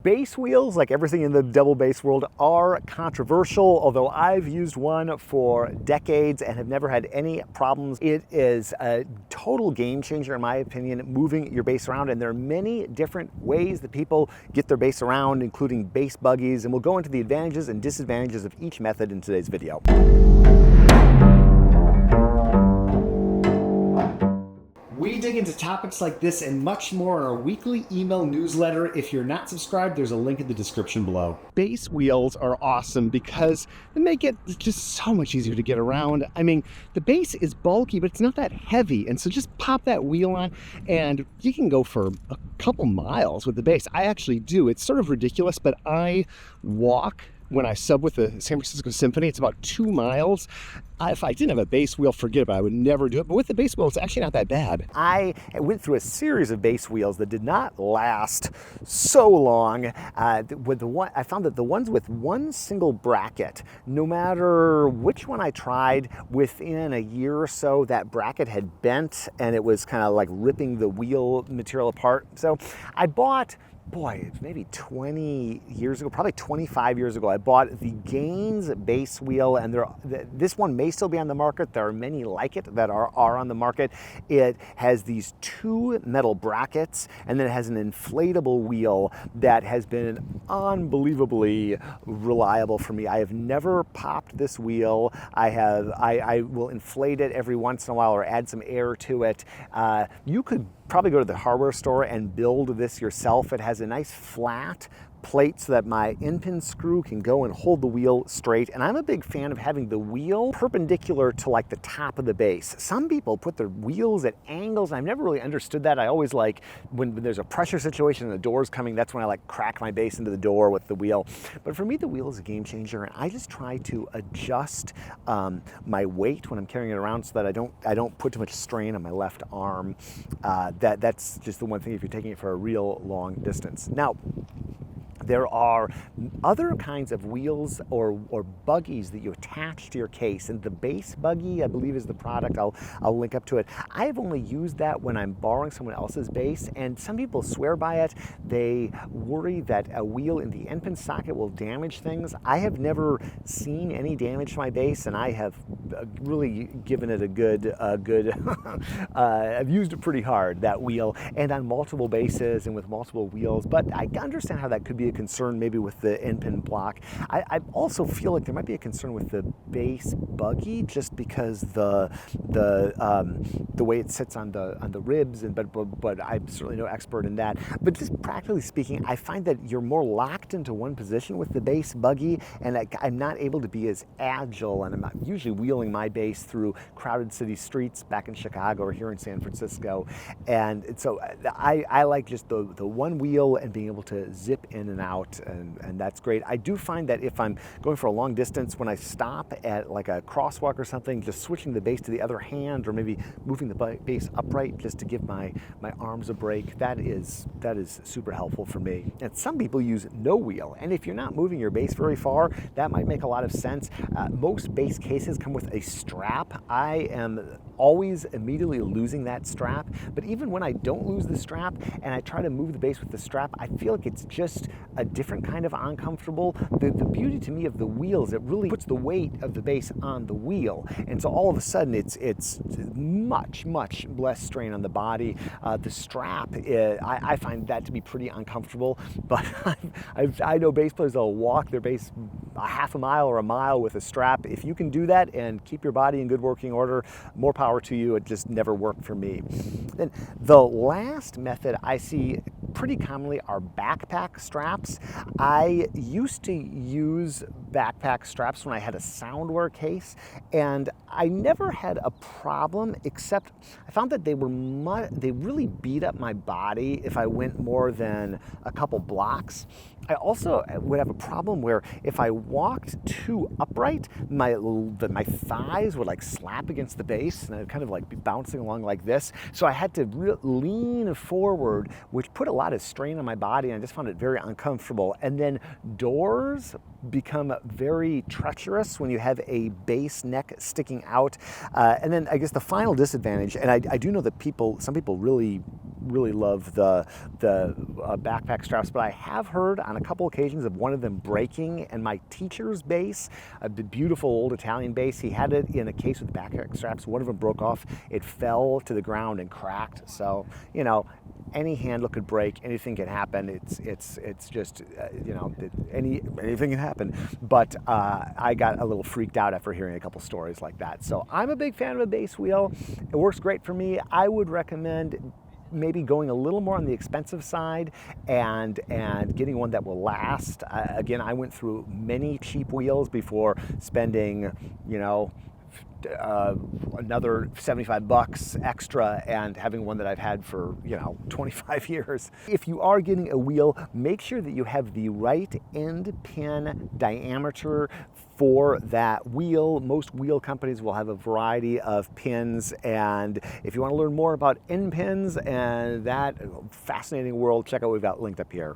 Bass wheels, like everything in the double bass world, are controversial, although I've used one for decades and have never had any problems. It is a total game changer, in my opinion, moving your bass around, and there are many different ways that people get their bass around, including bass buggies, and we'll go into the advantages and disadvantages of each method in today's video. We dig into topics like this and much more in our weekly email newsletter. If you're not subscribed, there's a link in the description below. Bass wheels are awesome because they make it just so much easier to get around. I mean, the bass is bulky, but it's not that heavy. And so just pop that wheel on and you can go for a couple miles with the bass. I actually do. It's sort of ridiculous, but I walk when I sub with the San Francisco Symphony. It's about 2 miles. If I didn't have a bass wheel, forget about it. I would never do it. But with the bass wheel, it's actually not that bad. I went through a series of bass wheels that did not last so long. I found that the ones with one single bracket, no matter which one I tried, within a year or so, that bracket had bent and it was kind of like ripping the wheel material apart. So I bought, maybe 20 years ago, probably 25 years ago, I bought the Gaines bass wheel, and this one may still be on the market. There are many like it that are on the market. It has these 2 metal brackets, and then it has an inflatable wheel that has been unbelievably reliable for me. I have never popped this wheel. I will inflate it every once in a while or add some air to it. You could probably go to the hardware store and build this yourself. It has a nice flat plate so that my end-pin screw can go and hold the wheel straight. And I'm a big fan of having the wheel perpendicular to like the top of the bass. Some people put their wheels at angles, and I've never really understood that. I always like, when there's a pressure situation and the door's coming, that's when I like crack my bass into the door with the wheel. But for me, the wheel is a game changer, and I just try to adjust my weight when I'm carrying it around so that I don't put too much strain on my left arm. That's just the one thing if you're taking it for a real long distance. Now, there are other kinds of wheels or buggies that you attach to your case, and the bass buggy, I believe, is the product. I'll link up to it. I've only used that when I'm borrowing someone else's bass, and some people swear by it. They worry that a wheel in the end-pin socket will damage things. I have never seen any damage to my bass, and I have really given it a good I've used it pretty hard, that wheel, and on multiple basses and with multiple wheels, but I understand how that could be a concern maybe with the end-pin block. I also feel like there might be a concern with the bass buggy just because the way it sits on the ribs, but I'm certainly no expert in that. But just practically speaking, I find that you're more locked into one position with the bass buggy, and I'm not able to be as agile, and I'm usually wheeling my bass through crowded city streets back in Chicago or here in San Francisco. And so I like just the one wheel and being able to zip in and out, and that's great. I do find that if I'm going for a long distance, when I stop at like a crosswalk or something, just switching the bass to the other hand, or maybe moving the bass upright just to give my arms a break, that is super helpful for me. And some people use no wheel, and if you're not moving your bass very far, that might make a lot of sense. Most bass cases come with a strap. I am always immediately losing that strap, but even when I don't lose the strap and I try to move the bass with the strap, I feel like it's just a different kind of uncomfortable. The beauty to me of the wheels, it really puts the weight of the bass on the wheel, and so all of a sudden it's much less strain on the body. The strap, I find that to be pretty uncomfortable, but I know bass players that'll walk their bass a half a mile or a mile with a strap. If you can do that and keep your body in good working order, more power to you. It just never worked for me. Then the last method I see pretty commonly are backpack straps. I used to use backpack straps when I had a soundwear case, and I never had a problem, except I found that they really beat up my body if I went more than a couple blocks. I also would have a problem where if I walked too upright, my thighs would like slap against the bass, and I'd kind of like be bouncing along like this. So I had to lean forward, which put a lot of strain on my body, and I just found it very uncomfortable. And then doors become very treacherous when you have a bass neck sticking out. And then I guess the final disadvantage, and I do know that some people really really love the backpack straps, but I have heard on a couple occasions of one of them breaking. And my teacher's bass, the beautiful old Italian bass, he had it in a case with backpack straps. One of them broke off. It fell to the ground and cracked. So, you know, any handle could break, anything can happen. It's just, you know, anything can happen. But I got a little freaked out after hearing a couple stories like that. So I'm a big fan of a bass wheel. It works great for me. I would recommend maybe going a little more on the expensive side and getting one that will last. Again, I went through many cheap wheels before spending, you know, another 75 bucks extra and having one that I've had for, you know, 25 years. If you are getting a wheel, make sure that you have the right end pin diameter for that wheel. Most wheel companies will have a variety of pins, and if you want to learn more about end pins and that fascinating world, check out what we've got linked up here.